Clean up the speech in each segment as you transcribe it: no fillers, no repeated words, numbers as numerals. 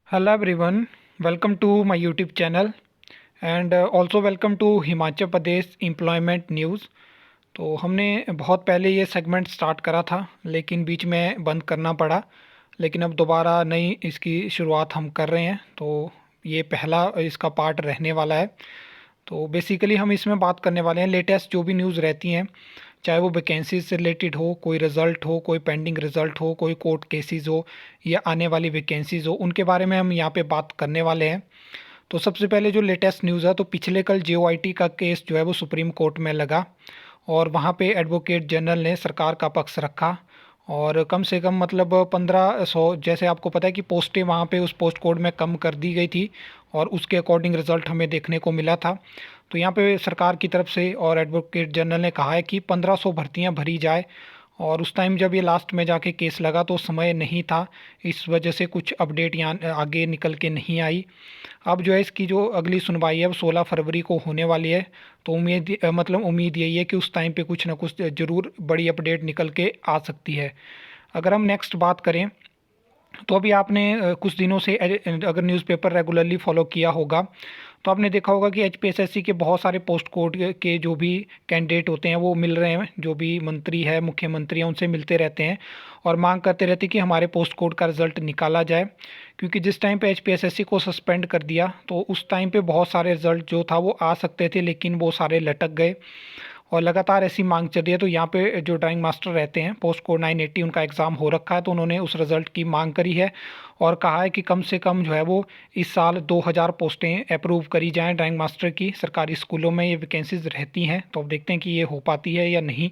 Hello everyone, welcome to my YouTube channel and also welcome to Himachal Pradesh employment news. तो हमने बहुत पहले ये सेगमेंट स्टार्ट करा था लेकिन बीच में बंद करना पड़ा। लेकिन अब दोबारा नई इसकी शुरुआत हम कर रहे हैं, तो ये पहला इसका पार्ट रहने वाला है। तो बेसिकली हम इसमें बात करने वाले हैं लेटेस्ट जो भी न्यूज़ रहती हैं, चाहे वो वैकेंसी से रिलेटेड हो, कोई रिज़ल्ट हो, कोई पेंडिंग रिज़ल्ट हो, कोई कोर्ट केसेस हो या आने वाली वैकेंसीज हो, उनके बारे में हम यहाँ पे बात करने वाले हैं। तो सबसे पहले जो लेटेस्ट न्यूज़ है, तो पिछले कल JOIT का केस जो है वो सुप्रीम कोर्ट में लगा और वहाँ पे एडवोकेट जनरल ने सरकार का पक्ष रखा और कम से कम मतलब 1500, जैसे आपको पता है कि पोस्टें वहाँ पे उस पोस्ट कोड में कम कर दी गई थी और उसके अकॉर्डिंग रिज़ल्ट हमें देखने को मिला था। तो यहाँ पे सरकार की तरफ से और एडवोकेट जनरल ने कहा है कि 1500 भर्तियाँ भरी जाए और उस टाइम जब ये लास्ट में जाके केस लगा तो समय नहीं था, इस वजह से कुछ अपडेट यहाँ आगे निकल के नहीं आई। अब जो है इसकी जो अगली सुनवाई है वो 16 फरवरी को होने वाली है। तो उम्मीद यही है कि उस टाइम पे कुछ ना कुछ ज़रूर बड़ी अपडेट निकल के आ सकती है। अगर हम नेक्स्ट बात करें तो अभी आपने कुछ दिनों से अगर न्यूज़पेपर रेगुलरली फॉलो किया होगा तो आपने देखा होगा कि HPSSC के बहुत सारे पोस्ट कोड के जो भी कैंडिडेट होते हैं वो मिल रहे हैं, जो भी मंत्री है, मुख्यमंत्री हैं, उनसे मिलते रहते हैं और मांग करते रहते हैं कि हमारे पोस्ट कोड का रिज़ल्ट निकाला जाए। क्योंकि जिस टाइम पे HPSSC को सस्पेंड कर दिया तो उस टाइम पे बहुत सारे रिज़ल्ट जो था वो आ सकते थे लेकिन वो सारे लटक गए और लगातार ऐसी मांग चल रही है। तो यहाँ पे जो ड्राइंग मास्टर रहते हैं पोस्ट कोड 980, उनका एग्ज़ाम हो रखा है, तो उन्होंने उस रिज़ल्ट की मांग करी है और कहा है कि कम से कम जो है वो इस साल 2000 पोस्टें अप्रूव करी जाएं ड्राइंग मास्टर की। सरकारी स्कूलों में ये वैकेंसीज रहती हैं, तो अब देखते हैं कि ये हो पाती है या नहीं।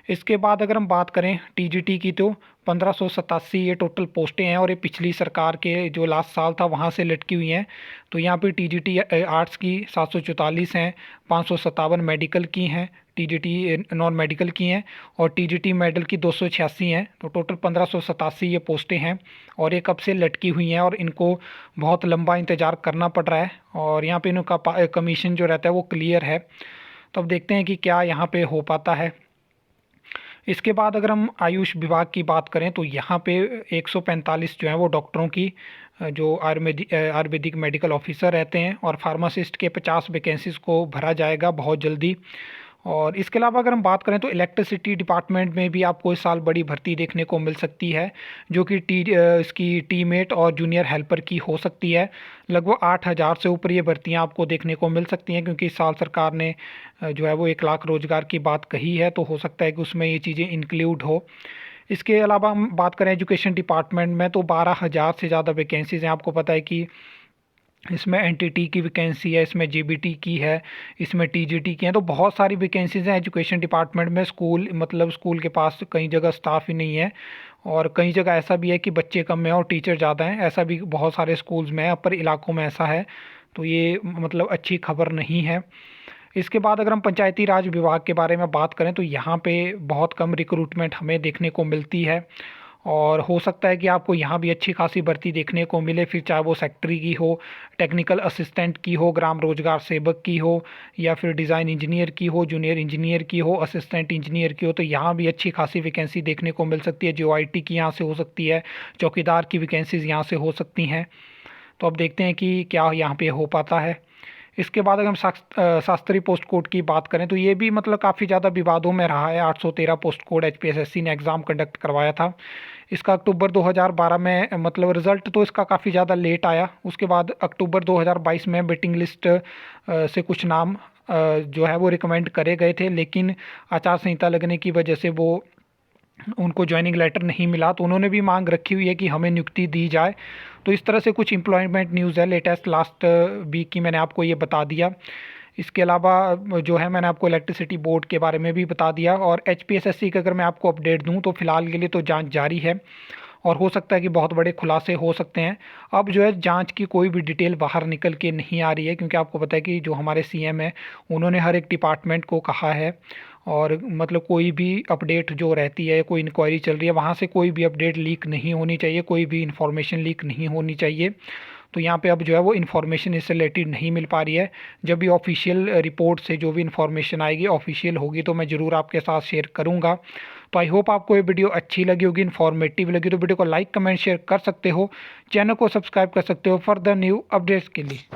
इसके बाद अगर हम बात करें TGT की तो 1587 ये टोटल पोस्टें हैं और ये पिछली सरकार के जो लास्ट साल था वहाँ से लटकी हुई हैं। तो यहाँ पे TGT आर्ट्स की 744 हैं, 557 मेडिकल की हैं, TGT नॉन मेडिकल की हैं और TGT मेडल की 286 हैं। तो टोटल 1587 ये पोस्टें हैं और ये कब से लटकी हुई हैं और इनको बहुत लंबा इंतज़ार करना पड़ रहा है और यहाँ पे इनका कमीशन जो रहता है वो क्लियर है। तो अब देखते हैं कि क्या यहाँ पे हो पाता है। इसके बाद अगर हम आयुष विभाग की बात करें तो यहाँ पे 145 जो है वो डॉक्टरों की जो आयुर्वेदिक मेडिकल ऑफिसर रहते हैं और फार्मासिस्ट के 50 वैकेंसीज़ को भरा जाएगा बहुत जल्दी। और इसके अलावा अगर हम बात करें तो इलेक्ट्रिसिटी डिपार्टमेंट में भी आपको इस साल बड़ी भर्ती देखने को मिल सकती है, जो कि इसकी टीमेट और जूनियर हेल्पर की हो सकती है। लगभग 8000 से ऊपर ये भर्तियां आपको देखने को मिल सकती हैं क्योंकि इस साल सरकार ने जो है वो 1 लाख रोजगार की बात कही है, तो हो सकता है कि उसमें ये चीज़ें इंक्लूड हो। इसके अलावा हम बात करें एजुकेशन डिपार्टमेंट में तो 12,000 से ज़्यादा वैकेंसीज़ हैं। आपको पता है कि इसमें NTT की वैकेंसी है, इसमें JBT की है, इसमें TGT की है, तो बहुत सारी वैकेंसीज़ हैं एजुकेशन डिपार्टमेंट में। स्कूल के पास कई जगह स्टाफ ही नहीं है और कई जगह ऐसा भी है कि बच्चे कम हैं और टीचर ज़्यादा हैं, ऐसा भी बहुत सारे स्कूल्स में है, अपर इलाकों में ऐसा है। तो ये मतलब अच्छी खबर नहीं है। इसके बाद अगर हम पंचायती राज विभाग के बारे में बात करें तो यहाँ पे बहुत कम रिक्रूटमेंट हमें देखने को मिलती है और हो सकता है कि आपको यहाँ भी अच्छी खासी भर्ती देखने को मिले, फिर चाहे वो सेक्रेटरी की हो, टेक्निकल असिस्टेंट की हो, ग्राम रोजगार सेवक की हो या फिर डिज़ाइन इंजीनियर की हो, जूनियर इंजीनियर की हो, असिस्टेंट इंजीनियर की हो, तो यहाँ भी अच्छी खासी वैकेंसी देखने को मिल सकती है। JOIT की यहाँ से हो सकती है, चौकीदार की वैकेंसीज यहाँ से हो सकती हैं। तो अब देखते हैं कि क्या यहाँ पे हो पाता है। इसके बाद अगर हम शास्त्री पोस्ट कोड की बात करें तो ये भी मतलब काफ़ी ज़्यादा विवादों में रहा है। 813 पोस्ट कोड HPSSC ने एग्ज़ाम कंडक्ट करवाया था। इसका अक्टूबर 2012 में मतलब रिज़ल्ट तो इसका काफ़ी ज़्यादा लेट आया। उसके बाद अक्टूबर 2022 में वेटिंग लिस्ट से कुछ नाम जो है वो रिकमेंड करे गए थे, लेकिन आचार संहिता लगने की वजह से वो उनको ज्वाइनिंग लेटर नहीं मिला, तो उन्होंने भी मांग रखी हुई है कि हमें नियुक्ति दी जाए। तो इस तरह से कुछ एम्प्लॉयमेंट न्यूज़ है लेटेस्ट लास्ट वीक की, मैंने आपको ये बता दिया। इसके अलावा जो है मैंने आपको इलेक्ट्रिसिटी बोर्ड के बारे में भी बता दिया और HPSSC का अगर मैं आपको अपडेट दूं तो फिलहाल के लिए तो जांच जारी है और हो सकता है कि बहुत बड़े खुलासे हो सकते हैं। अब जो है जांच की कोई भी डिटेल बाहर निकल के नहीं आ रही है क्योंकि आपको पता है कि जो हमारे CM है उन्होंने हर एक डिपार्टमेंट को कहा है और मतलब कोई भी अपडेट जो रहती है, कोई इंक्वायरी चल रही है, वहाँ से कोई भी अपडेट लीक नहीं होनी चाहिए, कोई भी इन्फॉर्मेशन लीक नहीं होनी चाहिए। तो यहाँ पे अब जो है वो इन्फॉर्मेशन इससे रिलेटेड नहीं मिल पा रही है। जब भी ऑफिशियल रिपोर्ट से जो भी इन्फॉर्मेशन आएगी, ऑफिशियल होगी, तो मैं ज़रूर आपके साथ शेयर करूँगा। तो आई होप आपको ये वीडियो अच्छी लगी होगी, इन्फॉर्मेटिव लगी तो वीडियो को लाइक कमेंट शेयर कर सकते हो, चैनल को सब्सक्राइब कर सकते हो फर्दर न्यू अपडेट्स के लिए।